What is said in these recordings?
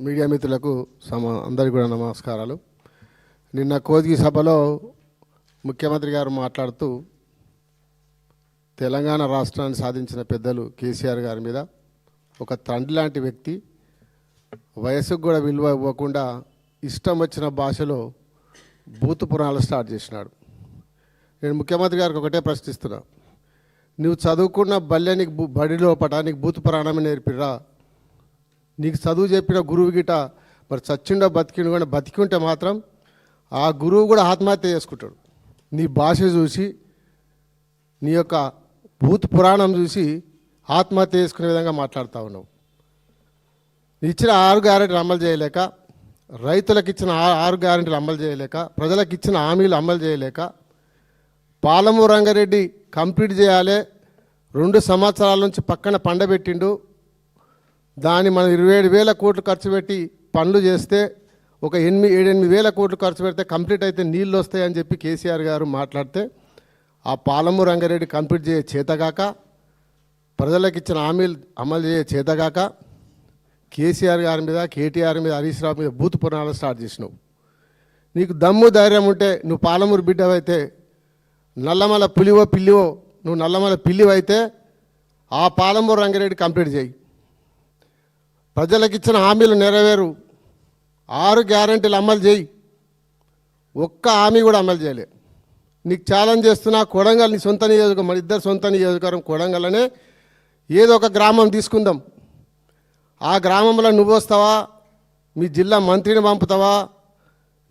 Media మిత్రులకు అందరికీ కూడా నమస్కారాలు. నిన్న కోజ్గి సభలో ముఖ్యమంత్రి గారు మాట్లాడుతూ తెలంగాణ రాష్ట్రాన్ని సాధించిన పెద్దలు కేసీఆర్ గారి మీద ఒక తండ్రి లాంటి వ్యక్తి వయసుకు కూడా విలువ ఇవ్వకుండా ఇష్టం వచ్చిన భాషలో బూతు పురాణాలు స్టార్ట్ చేసినాడు. నేను ముఖ్యమంత్రి గారికి ఒకటే ప్రశ్నిస్తున్నా, నువ్వు చదువుకున్న బడిలో నీకు బూతు పురాణమే నేర్పిరా? నీకు చదువు చెప్పిన గురువు గిట మరి చచ్చిండో బతికిండో కూడా బతికి ఉంటే మాత్రం ఆ గురువు కూడా ఆత్మహత్య చేసుకుంటాడు. నీ భాష చూసి నీ యొక్క భూత పురాణం చూసి ఆత్మహత్య చేసుకునే విధంగా మాట్లాడుతూ ఉన్నావు. ఇచ్చిన 6 గ్యారెంటీలు అమలు చేయలేక, రైతులకు ఇచ్చిన 6 గ్యారెంటీలు అమలు చేయలేక, ప్రజలకు ఇచ్చిన హామీలు అమలు చేయలేక, పాలమూరు రంగారెడ్డి కంప్లీట్ చేయాలి 2 సంవత్సరాల నుంచి పక్కన పండబెట్టిండు. దాన్ని మనం 27,000 కోట్లు ఖర్చు పెట్టి పనులు చేస్తే ఒక 7-8 కోట్లు ఖర్చు పెడితే కంప్లీట్ అయితే నీళ్ళు వస్తాయని చెప్పి కేసీఆర్ గారు మాట్లాడితే ఆ పాలమూరు రంగారెడ్డి కంప్లీట్ చేయ చేతగాక, ప్రజలకు ఇచ్చిన హామీలు అమలు చేయ చేతగాక కేసీఆర్ గారి మీద, కేటీఆర్ మీద, హరీష్ రావు మీద బూతు పురాణాలు స్టార్ట్ చేసినావు. నీకు దమ్ము ధైర్యం ఉంటే నువ్వు పాలమూరు బిడ్డవైతే, నల్లమల పులివో పిల్లివో నువ్వు నల్లమల పిల్లివైతే ఆ పాలమూరు రంగారెడ్డి కంప్లీట్ చేయి. ప్రజలకు ఇచ్చిన హామీలు నెరవేరు, 6 గ్యారెంటీలు అమలు చేయి. ఒక్క హామీ కూడా అమలు చేయలే. నీకు ఛాలెంజ్ చేస్తున్నా, కొడంగల్ నీ సొంత నియోజకవర్గం, మన ఇద్దరు సొంత నియోజకవర్గం కొడంగల్నే ఏదో ఒక గ్రామం తీసుకుందాం. ఆ గ్రామంలో నువ్వు వస్తావా, మీ జిల్లా మంత్రిని పంపుతావా,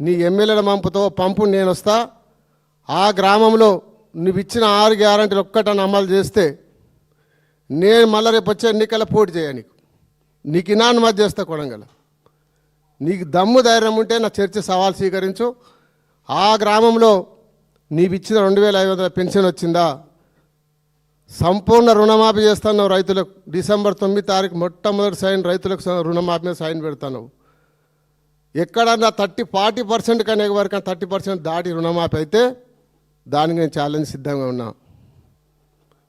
నీ ఎమ్మెల్యేని పంపుతావో పంపు, నేను వస్తా. ఆ గ్రామంలో నువ్వు ఇచ్చిన 6 గ్యారెంటీలు ఒక్కటని అమలు చేస్తే నేను మళ్ళీ రేపు వచ్చే ఎన్నికల పోటీ చేయ, నీకు ఇనాన్ని మధ్య చేస్తా కొడంగల్. నీకు దమ్ము ధైర్యం ఉంటే నా చర్చ సవాల్ స్వీకరించు. ఆ గ్రామంలో నీవు ఇచ్చిన 2,500 పెన్షన్ వచ్చిందా? సంపూర్ణ రుణమాఫీ చేస్తాను రైతులకు. డిసెంబర్ 9 తారీఖు మొట్టమొదటి సైన్ రైతులకు రుణమాఫీ మీద సైన్ పెడతాను. ఎక్కడన్నా 40% కన్నా ఎవరికైనా 30% దాటి రుణమాఫీ అయితే దానికి నేను ఛాలెంజ్ సిద్ధంగా ఉన్నా.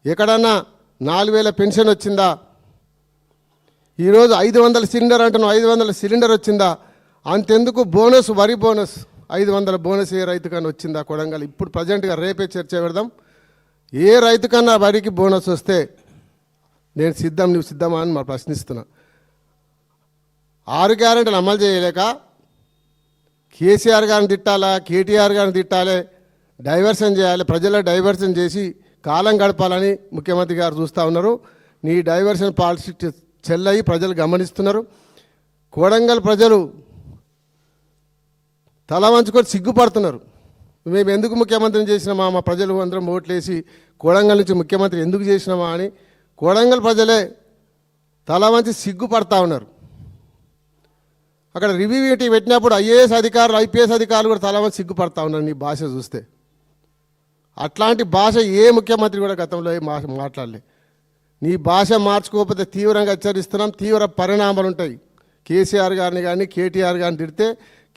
ఎక్కడన్నా 4,000 పెన్షన్ వచ్చిందా? ఈరోజు 500 సిలిండర్ అంటున్నావు, 500 సిలిండర్ వచ్చిందా? అంతెందుకు బోనస్, వరి బోనస్ 500 బోనస్ ఏ రైతుకన్నా వచ్చిందా కొడంగల్? ఇప్పుడు ప్రజెంట్గా రేపే చర్చ పెడదాం. ఏ రైతుకన్నా వరికి బోనస్ వస్తే నేను సిద్ధం, నువ్వు సిద్ధమా అని మా ప్రశ్నిస్తున్నా. 6 గ్యారెంటీలు అమలు చేయలేక కేసీఆర్ గారిని తిట్టాలా, కేటీఆర్ గారిని తిట్టాలి, డైవర్షన్ చేయాలి, ప్రజలకు డైవర్షన్ చేసి కాలం గడపాలని ముఖ్యమంత్రి గారు చూస్తూ ఉన్నారు. నీ డైవర్షన్ పాలసీ చెల్లయి ప్రజలు గమనిస్తున్నారు. కొడంగల్ ప్రజలు తల వంచుకొని సిగ్గుపడుతున్నారు. మేము ఎందుకు ముఖ్యమంత్రిని చేసినామా, మా ప్రజలు అందరం ఓట్లేసి కొడంగల్ నుంచి ముఖ్యమంత్రి ఎందుకు చేసినామా అని కొడంగల్ ప్రజలే తల వంచి సిగ్గుపడతా ఉన్నారు. అక్కడ రివ్యూ మీటింగ్ పెట్టినప్పుడు ఐఏఎస్ అధికారులు, ఐపీఎస్ అధికారులు కూడా తల వంచి సిగ్గుపడతా ఉన్నారు నీ భాష చూస్తే. అట్లాంటి భాష ఏ ముఖ్యమంత్రి కూడా గతంలో మాట్లాడలే. నీ భాష మార్చుకోకపోతే తీవ్రంగా హెచ్చరిస్తున్నాం. తీవ్ర పరిణామాలు ఉంటాయి. కేసీఆర్ గారిని కానీ కేటీఆర్ గారిని తిడితే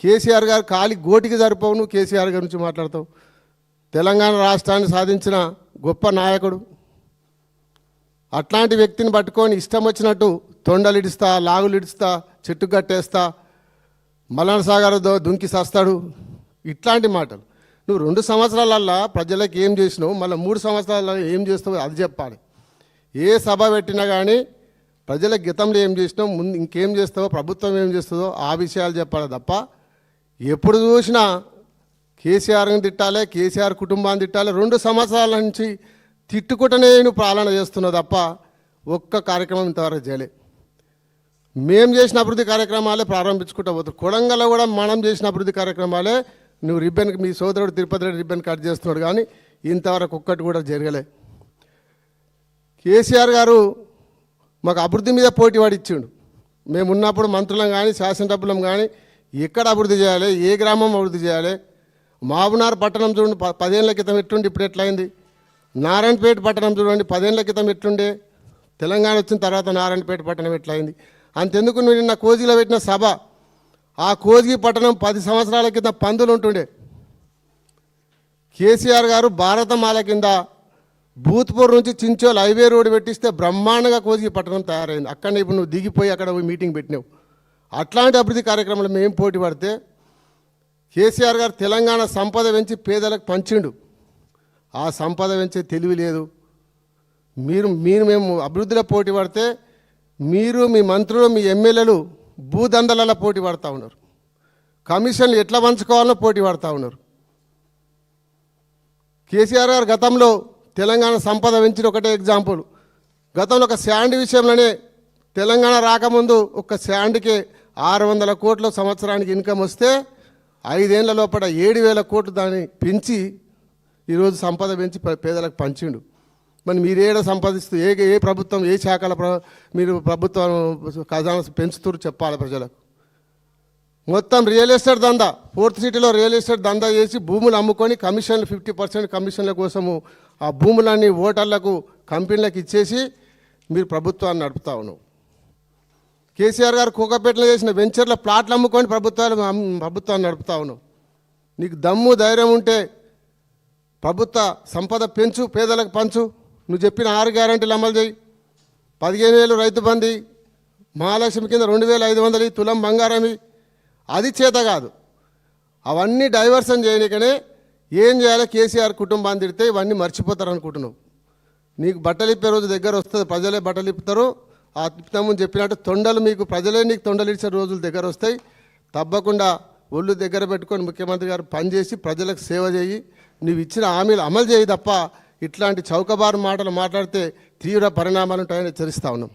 కేసీఆర్ గారు ఖాళీ గోటికి సరిపోవు. నువ్వు కేసీఆర్ గారి నుంచి మాట్లాడతావు. తెలంగాణ రాష్ట్రాన్ని సాధించిన గొప్ప నాయకుడు. అట్లాంటి వ్యక్తిని పట్టుకొని ఇష్టం వచ్చినట్టు తొండలు ఇడుస్తా, లాగులు ఇడుస్తా, చెట్టు కట్టేస్తా, మల్లన సాగర్ దుంకి సస్తాడు, ఇట్లాంటి మాటలు. నువ్వు 2 సంవత్సరాలల్లా ప్రజలకు ఏం చేసినావు, మళ్ళీ 3 సంవత్సరాలలో ఏం చేస్తావు అది చెప్పాలి. ఏ సభ పెట్టినా కానీ ప్రజలకు గతంలో ఏం చేసినావు, ముందు ఇంకేం చేస్తావో, ప్రభుత్వం ఏం చేస్తుందో ఆ విషయాలు చెప్పాలి తప్ప ఎప్పుడు చూసినా కేసీఆర్ని తిట్టాలి, కేసీఆర్ కుటుంబాన్ని తిట్టాలి. 2 సంవత్సరాల నుంచి తిట్టుకుంటూనే నువ్వు పాలన చేస్తున్నావు తప్ప ఒక్క కార్యక్రమం ఇంతవరకు చేయలే. మేము చేసిన అభివృద్ధి కార్యక్రమాలే ప్రారంభించుకుంటూ పోతారు. కొడంగల్లో కూడా మనం చేసిన అభివృద్ధి కార్యక్రమాలే. నువ్వు రిబ్బన్, మీ సోదరుడు తిరుపతి రెడ్డి రిబ్బన్ కట్ చేస్తున్నాడు, కానీ ఇంతవరకు ఒక్కటి కూడా జరగలే. కేసీఆర్ గారు మాకు అభివృద్ధి మీద పోటీ పడిచ్చిండు. మేము ఉన్నప్పుడు మంత్రులం కానీ శాసనసభ్యులం కానీ ఎక్కడ అభివృద్ధి చేయాలి, ఏ గ్రామం అభివృద్ధి చేయాలి. మహబూబ్నగర్ పట్టణం చూడండి 10 ఏళ్ల క్రితం ఎట్లుండి ఇప్పుడు ఎట్లయింది. నారాయణపేట పట్టణం చూడండి 10 ఏళ్ల క్రితం ఎట్లుండే, తెలంగాణ వచ్చిన తర్వాత నారాయణపేట పట్టణం ఎట్లయింది. అంతెందుకు నువ్వు నిన్న కోజిలో పెట్టిన సభ, ఆ కోజిగి పట్టణం 10 సంవత్సరాల క్రితం పందులు ఉంటుండే. కేసీఆర్ గారు భారతమాల కింద భూత్పూర్ నుంచి చించోల్ హైవే రోడ్ పెట్టిస్తే బ్రహ్మాండంగా కోజిగి పట్టణం తయారైంది. అక్కడనే ఇప్పుడు నువ్వు దిగిపోయి అక్కడ మీటింగ్ పెట్టినావు. అట్లాంటి అభివృద్ధి కార్యక్రమాలు మేము పోటీ పడితే కేసీఆర్ గారు తెలంగాణ సంపద పెంచి పేదలకు పంచిండు. ఆ సంపద పెంచే తెలివి లేదు. మేము అభివృద్ధిలో పోటీ పడితే మీరు మీ మంత్రులు మీ ఎమ్మెల్యేలు భూదందలలో పోటీ పడుతూ ఉన్నారు. కమిషన్లు ఎట్లా పంచుకోవాలో పోటీ పడుతూ ఉన్నారు. కేసీఆర్ గారు గతంలో తెలంగాణ సంపద పెంచిన ఒకటే ఎగ్జాంపుల్. గతంలో ఒక శాండ్ విషయంలోనే తెలంగాణ రాకముందు ఒక శాండ్కే 600 కోట్ల సంవత్సరానికి ఇన్కమ్ వస్తే 5 ఏళ్ల లోపల 7,000 కోట్లు దాన్ని పెంచి ఈరోజు సంపద పెంచి పేదలకు పంచిండు. మరి మీరేడ సంపాదిస్తూ ఏ ప్రభుత్వం ఏ శాఖల మీరు ప్రభుత్వం ఖజానా పెంచుతూ చెప్పాలి ప్రజలకు. మొత్తం రియల్ ఎస్టేట్ దందా, 4th సిటీలో రియల్ ఎస్టేట్ దందా చేసి భూములు అమ్ముకొని కమిషన్లు 50% కమిషన్ల కోసము ఆ భూములన్నీ ఓటర్లకు కంపెనీలకు ఇచ్చేసి మీరు ప్రభుత్వాన్ని నడుపుతా ఉన్నావు. కేసీఆర్ గారు కోకపేటలో చేసిన వెంచర్ల ప్లాట్లు అమ్ముకొని ప్రభుత్వాన్ని నడుపుతా ఉన్నావు. నీకు దమ్ము ధైర్యం ఉంటే ప్రభుత్వ సంపద పెంచు, పేదలకు పంచు. నువ్వు చెప్పిన 6 గ్యారెంటీలు అమలు చేయి. 15,000 రైతు బంధు, మహాలక్ష్మి కింద 2,500 తులం బంగారమి. అది చేత కాదు. అవన్నీ డైవర్షన్ చేయనికనే ఏం చేయాలో కేసీఆర్ కుటుంబాన్ని తిడితే ఇవన్నీ మర్చిపోతారు అనుకుంటున్నావు. నీకు బట్టలు ఇప్పే రోజు దగ్గర వస్తుంది, ప్రజలే బట్టలు ఇప్పుతారు. ఆ తిప్పుతామని చెప్పినట్టు తొండలు మీకు ప్రజలే నీకు తొండలు ఇచ్చే రోజులు దగ్గర వస్తాయి. తప్పకుండా ఒళ్ళు దగ్గర పెట్టుకొని ముఖ్యమంత్రి గారు పనిచేసి ప్రజలకు సేవ చేయి. నువ్వు ఇచ్చిన హామీలు అమలు చేయి తప్ప ఇట్లాంటి చౌకబారు మాటలు మాట్లాడితే తీవ్ర పరిణామాలు ఉంటాయని హెచ్చరిస్తా ఉన్నాం.